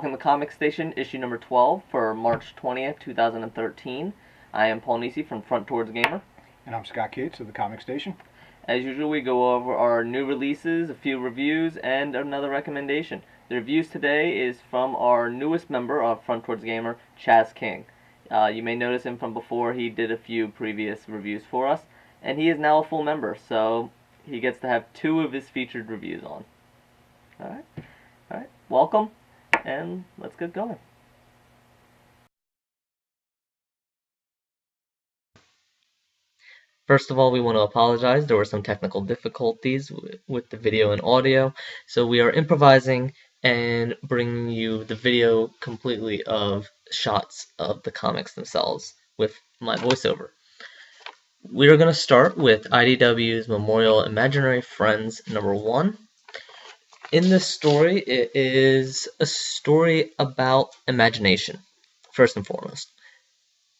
Talking the Comic Station, issue number 12 for March 20th, 2013. I am Paul Nisi from Front Towards Gamer. And I'm Scott Cates of the Comic Station. As usual, we go over our new releases, a few reviews, and another recommendation. The reviews today is from our newest member of Front Towards Gamer, Chaz King. You may notice him from before. He did a few previous reviews for us, and he is now a full member, so he gets to have 2 of his featured reviews on. Alright, welcome, and let's get going. First of all, we want to apologize. There were some technical difficulties with the video and audio, so we are improvising and bringing you the video completely of shots of the comics themselves with my voiceover. We are going to start with IDW's Memorial Imaginary Friends number 1. In this story, it is a story about imagination, first and foremost.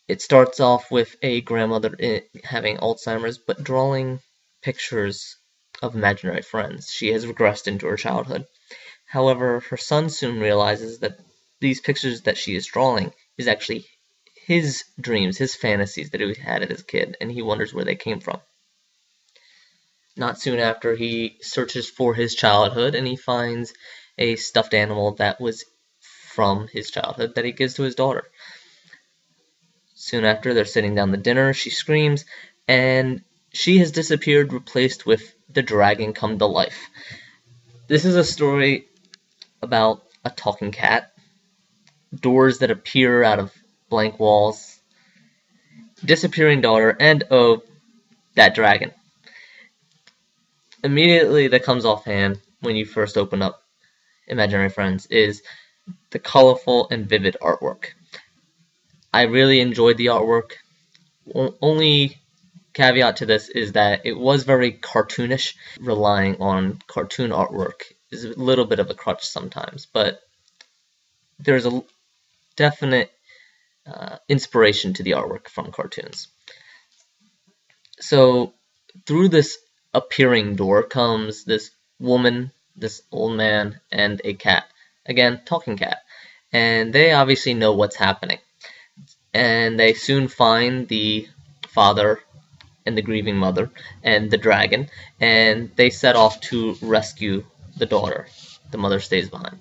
It starts off with a grandmother having Alzheimer's, but drawing pictures of imaginary friends. She has regressed into her childhood. However, her son soon realizes that these pictures that she is drawing is actually his dreams, his fantasies that he had as a kid, and he wonders where they came from. Not soon after, he searches for his childhood, and he finds a stuffed animal that was from his childhood that he gives to his daughter. Soon after, they're sitting down to dinner, she screams, and she has disappeared, replaced with the dragon come to life. This is a story about a talking cat, doors that appear out of blank walls, disappearing daughter, and that dragon. Immediately that comes offhand when you first open up Imaginary Friends is the colorful and vivid artwork. I really enjoyed the artwork. Only caveat to this is that it was very cartoonish. Relying on cartoon artwork is a little bit of a crutch sometimes, but there's a definite inspiration to the artwork from cartoons. So through this appearing door comes this woman, this old man, and a cat. Again, talking cat. And they obviously know what's happening. And they soon find the father and the grieving mother and the dragon, and they set off to rescue the daughter. The mother stays behind.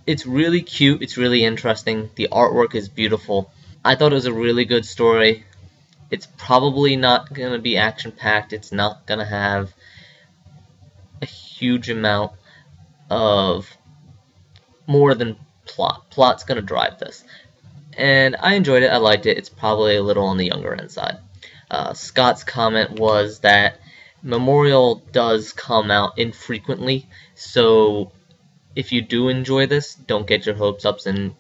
It's really cute, it's really interesting, the artwork is beautiful. I thought it was a really good story. It's probably not going to be action-packed, it's not going to have a huge amount of more than plot. Plot's going to drive this. And I enjoyed it, I liked it. It's probably a little on the younger end side. Scott's comment was that Memorial does come out infrequently, so if you do enjoy this, don't get your hopes up and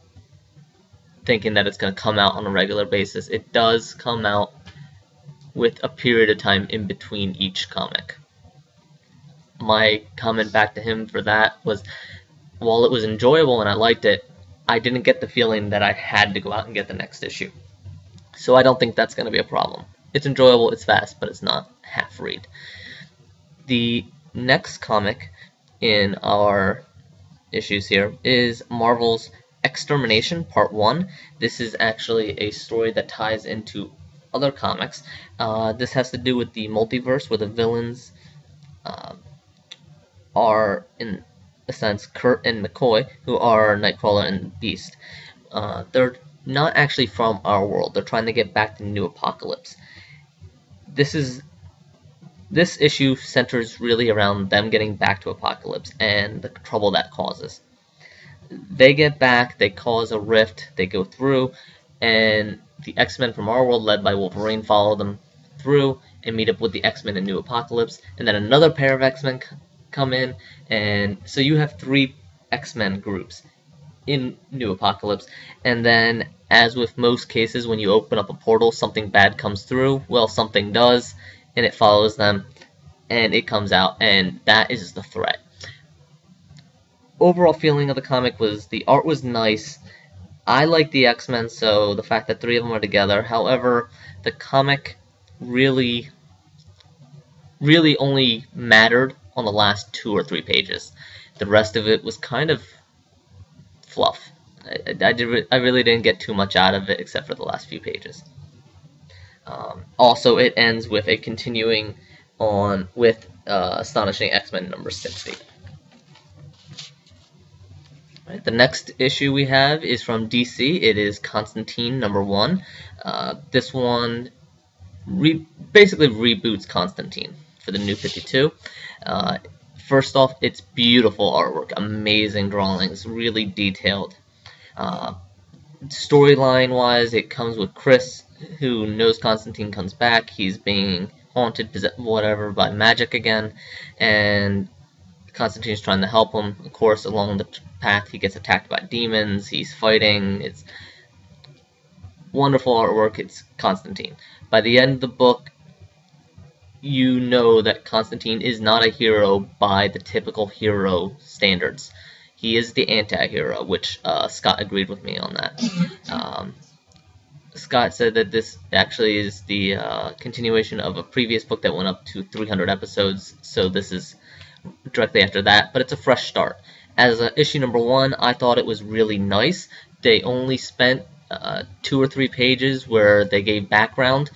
thinking that it's going to come out on a regular basis. It does come out with a period of time in between each comic. My comment back to him for that was, while it was enjoyable and I liked it, I didn't get the feeling that I had to go out and get the next issue. So I don't think that's going to be a problem. It's enjoyable, it's fast, but it's not half read. The next comic in our issues here is Marvel's Extermination Part 1. This is actually a story that ties into other comics. This has to do with the multiverse where the villains are, in a sense, Kurt and McCoy, who are Nightcrawler and Beast. They're not actually from our world. They're trying to get back to New Apocalypse. This issue centers really around them getting back to Apocalypse and the trouble that causes. They get back, they cause a rift, they go through, and the X-Men from our world, led by Wolverine, follow them through and meet up with the X-Men in New Apocalypse, and then another pair of X-Men come in, and so you have 3 X-Men groups in New Apocalypse, and then, as with most cases, when you open up a portal, something bad comes through. Well, something does, and it follows them, and it comes out, and that is the threat. Overall feeling of the comic was, the art was nice. I like the X-Men, so the fact that 3 of them are together. However, the comic really only mattered on the last 2 or 3 pages. The rest of it was kind of fluff. I really didn't get too much out of it except for the last few pages. Also, it ends with a continuing on with Astonishing X-Men number 60. Right, the next issue we have is from DC. It is Constantine number 1. This one basically reboots Constantine for the New 52. First off, it's beautiful artwork, amazing drawings, really detailed. Storyline-wise, it comes with Chris, who knows Constantine comes back. He's being haunted, whatever, by magic again, and Constantine's trying to help him. Of course, along the path, he gets attacked by demons. He's fighting. It's wonderful artwork. It's Constantine. By the end of the book, you know that Constantine is not a hero by the typical hero standards. He is the anti-hero, which Scott agreed with me on that. Scott said that this actually is the continuation of a previous book that went up to 300 episodes, so this is directly after that, but it's a fresh start. As issue number 1, I thought it was really nice. They only spent 2 or 3 pages where they gave background,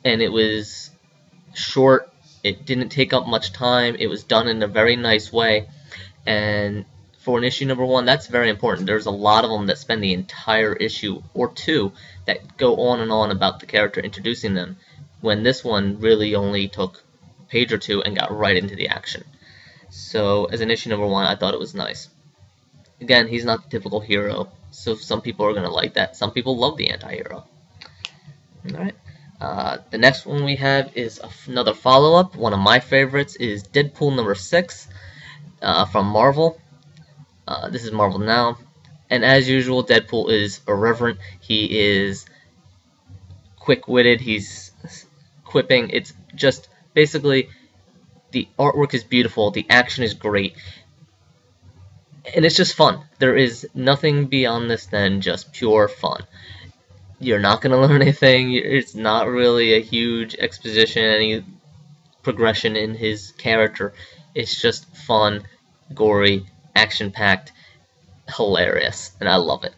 and it was short. It didn't take up much time. It was done in a very nice way, and for an issue number 1, that's very important. There's a lot of them that spend the entire issue or 2 that go on and on about the character, introducing them, when this one really only took a page or 2 and got right into the action. So as an issue number 1, I thought it was nice. Again, he's not the typical hero, so some people are going to like that. Some people love the anti-hero. Alright. The next one we have is another follow-up. One of my favorites is Deadpool number 6 from Marvel. This is Marvel Now. And as usual, Deadpool is irreverent. He is quick-witted. He's quipping. It's just basically the artwork is beautiful. The action is great. And it's just fun. There is nothing beyond this than just pure fun. You're not going to learn anything. It's not really a huge exposition, any progression in his character. It's just fun, gory, action-packed, hilarious, and I love it.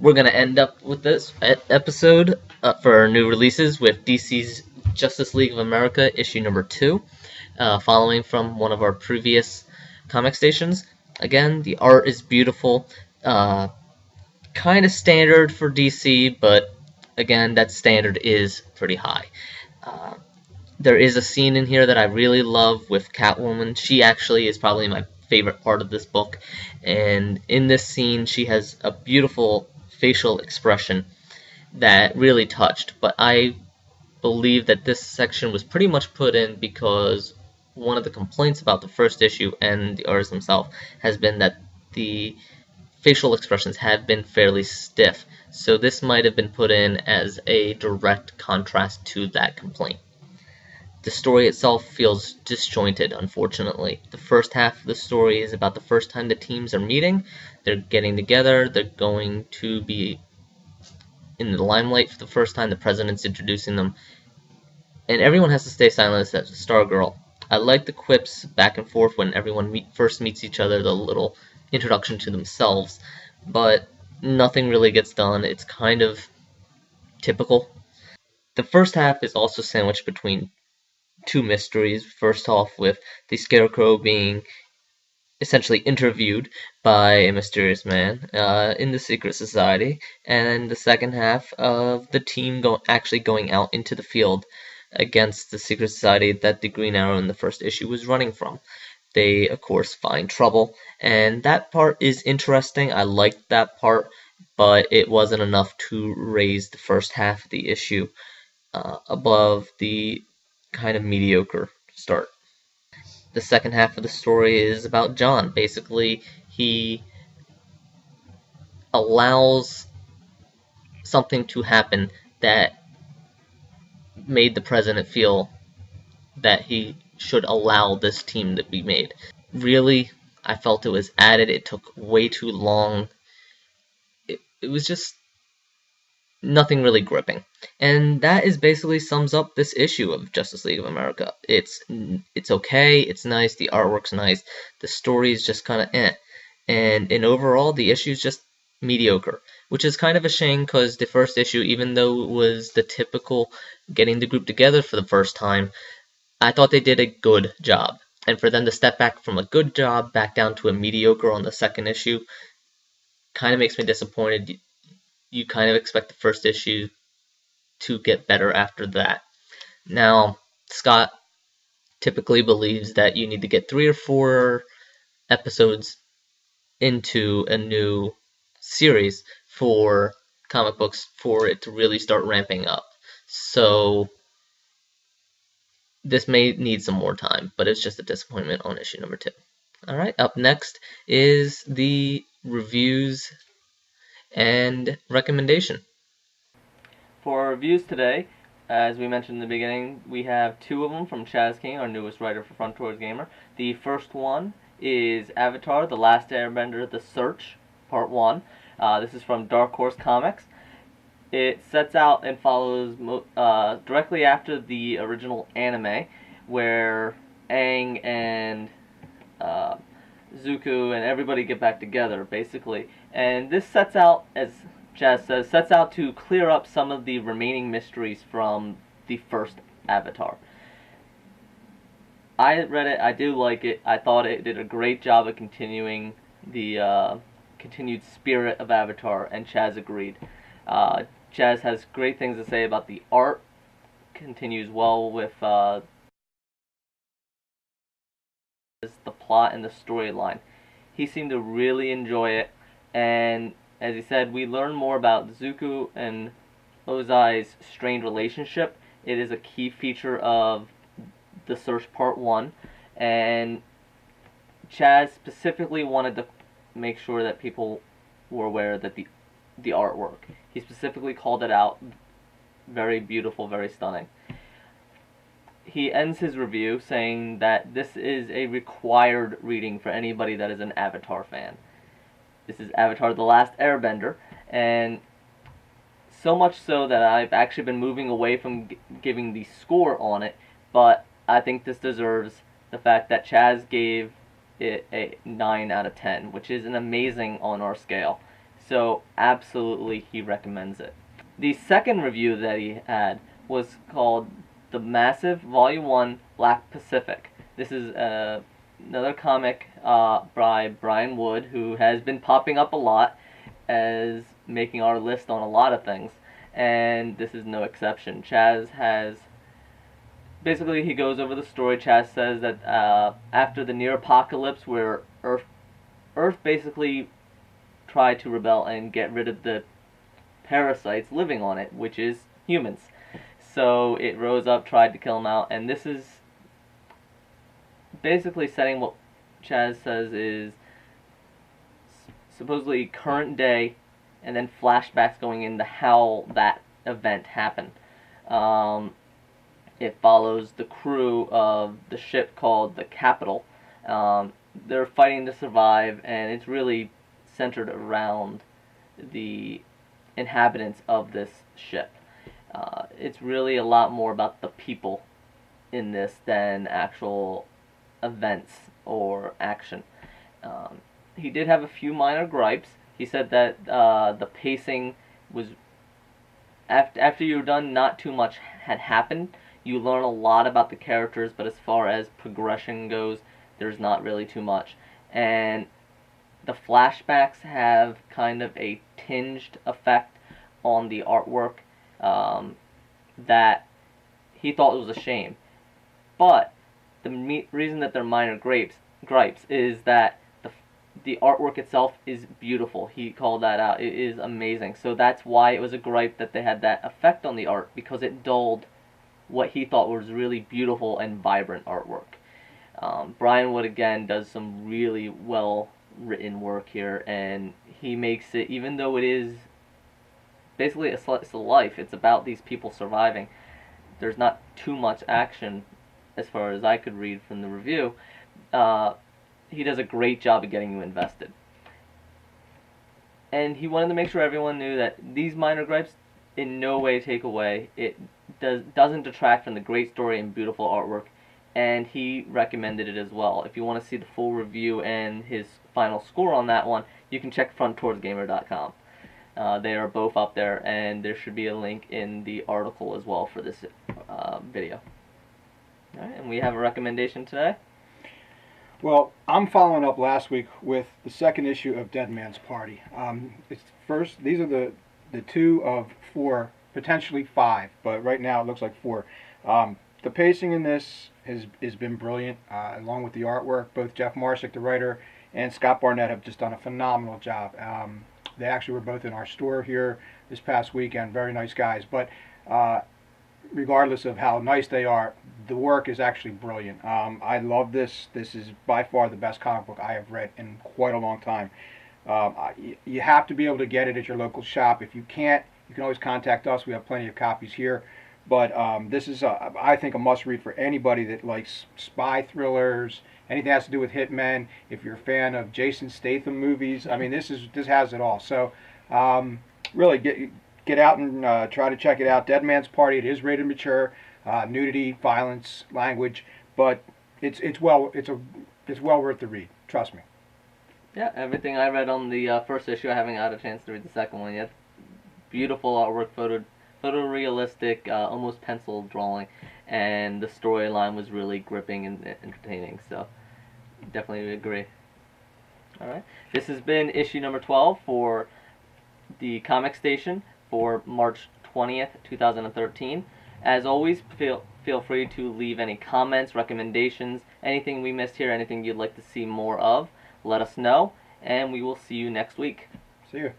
We're going to end up with this episode for new releases with DC's Justice League of America issue number 2, following from one of our previous comic stations. Again, the art is beautiful, kind of standard for DC, but again, that standard is pretty high. There is a scene in here that I really love with Catwoman. She actually is probably my favorite part of this book, and in this scene she has a beautiful facial expression that really touched, but I believe that this section was pretty much put in because one of the complaints about the first issue and the artist himself has been that the facial expressions have been fairly stiff, so this might have been put in as a direct contrast to that complaint. The story itself feels disjointed, unfortunately. The first half of the story is about the first time the teams are meeting. They're getting together. They're going to be in the limelight for the first time. The president's introducing them. And everyone has to stay silent except Stargirl. I like the quips back and forth when everyone first meets each other, the little introduction to themselves. But nothing really gets done. It's kind of typical. The first half is also sandwiched between 2 mysteries. First off with the Scarecrow being essentially interviewed by a mysterious man in the secret society, and the second half of the team actually going out into the field against the secret society that the Green Arrow in the first issue was running from. They, of course, find trouble, and that part is interesting. I liked that part, but it wasn't enough to raise the first half of the issue above the kind of mediocre start. The second half of the story is about John. Basically, he allows something to happen that made the president feel that he should allow this team to be made. Really, I felt it was added. It took way too long. It was just nothing really gripping. And that is basically sums up this issue of Justice League of America. It's okay, it's nice, the artwork's nice, the story is just kind of and in overall the issue is just mediocre, which is kind of a shame because the first issue, even though it was the typical getting the group together for the first time, I thought they did a good job. And for them to step back from a good job back down to a mediocre on the second issue kind of makes me disappointed. You kind of expect the first issue to get better after that. Now, Scott typically believes that you need to get 3 or 4 episodes into a new series for comic books for it to really start ramping up. So this may need some more time, but it's just a disappointment on issue number 2. Alright, up next is the reviews and recommendation. For our reviews today, as we mentioned in the beginning, we have 2 of them from Chaz King, our newest writer for Frontours Gamer. The first one is Avatar: The Last Airbender: The Search, Part 1. This is from Dark Horse Comics. It sets out and follows directly after the original anime, where Aang and Zuko and everybody get back together, basically. And this sets out, as Chaz says, sets out to clear up some of the remaining mysteries from the first Avatar. I read it, I do like it, I thought it did a great job of continuing the continued spirit of Avatar, and Chaz agreed. Chaz has great things to say about the art, continues well with the plot and the storyline. He seemed to really enjoy it, and as he said, we learn more about Zuko and Ozai's strained relationship. It is a key feature of The Search Part 1, and Chaz specifically wanted to make sure that people were aware that the artwork. He specifically called it out. Very beautiful, very stunning. He ends his review saying that this is a required reading for anybody that is an Avatar fan. This is Avatar: The Last Airbender, and so much so that I've actually been moving away from giving the score on it, but I think this deserves the fact that Chaz gave it a 9 out of 10, which is an amazing on our scale. So absolutely he recommends it. The second review that he had was called The Massive Volume 1 Black Pacific. This is another comic by Brian Wood, who has been popping up a lot as making our list on a lot of things, and this is no exception. Chaz has basically, he goes over the story. Chaz says that after the near apocalypse, where Earth basically tried to rebel and get rid of the parasites living on it, which is humans. So it rose up, tried to kill them out, and this is basically setting what Chaz says is supposedly current day, and then flashbacks going into how that event happened. It follows the crew of the ship called the Capital. They're fighting to survive, and it's really centered around the inhabitants of this ship. It's really a lot more about the people in this than actual events or action. He did have a few minor gripes. He said that the pacing was, after you're done, not too much had happened. You learn a lot about the characters, but as far as progression goes, there's not really too much. And the flashbacks have kind of a tinged effect on the artwork that he thought was a shame. But the reason that they're minor gripes is that the artwork itself is beautiful. He called that out. It is amazing. So that's why it was a gripe that they had that effect on the art, because it dulled what he thought was really beautiful and vibrant artwork. Brian Wood, again, does some really well written work here, and he makes it, even though it is basically a slice of life, it's about these people surviving. There's not too much action as far as I could read from the review. He does a great job of getting you invested. And he wanted to make sure everyone knew that these minor gripes in no way take away. It doesn't detract from the great story and beautiful artwork, and he recommended it as well. If you want to see the full review and his final score on that one, you can check fronttowardgamer.com. They are both up there, and there should be a link in the article as well for this video. All right, and we have a recommendation today. Well, I'm following up last week with the second issue of Dead Man's Party. These are the 2 of 4, potentially 5, but right now it looks like 4. The pacing in this has been brilliant, along with the artwork. Both Jeff Marsick, the writer, and Scott Barnett have just done a phenomenal job. They actually were both in our store here this past weekend. Very nice guys. But regardless of how nice they are, the work is actually brilliant. I love this. This is by far the best comic book I have read in quite a long time. You have to be able to get it at your local shop. If you can't, you can always contact us. We have plenty of copies here. But this is, I think, a must-read for anybody that likes spy thrillers, anything that has to do with hitmen. If you're a fan of Jason Statham movies, I mean, this has it all. So, really, get out and try to check it out. Dead Man's Party. It is rated mature, nudity, violence, language, but it's well worth the read. Trust me. Yeah, everything I read on the first issue, I haven't had a chance to read the second one yet. Beautiful artwork, photorealistic, almost pencil drawing, and the storyline was really gripping and entertaining, so definitely agree. Alright, this has been issue number 12 for the Comic Station for March 20th, 2013. As always, feel free to leave any comments, recommendations, anything we missed here, anything you'd like to see more of. Let us know, and we will see you next week. See you.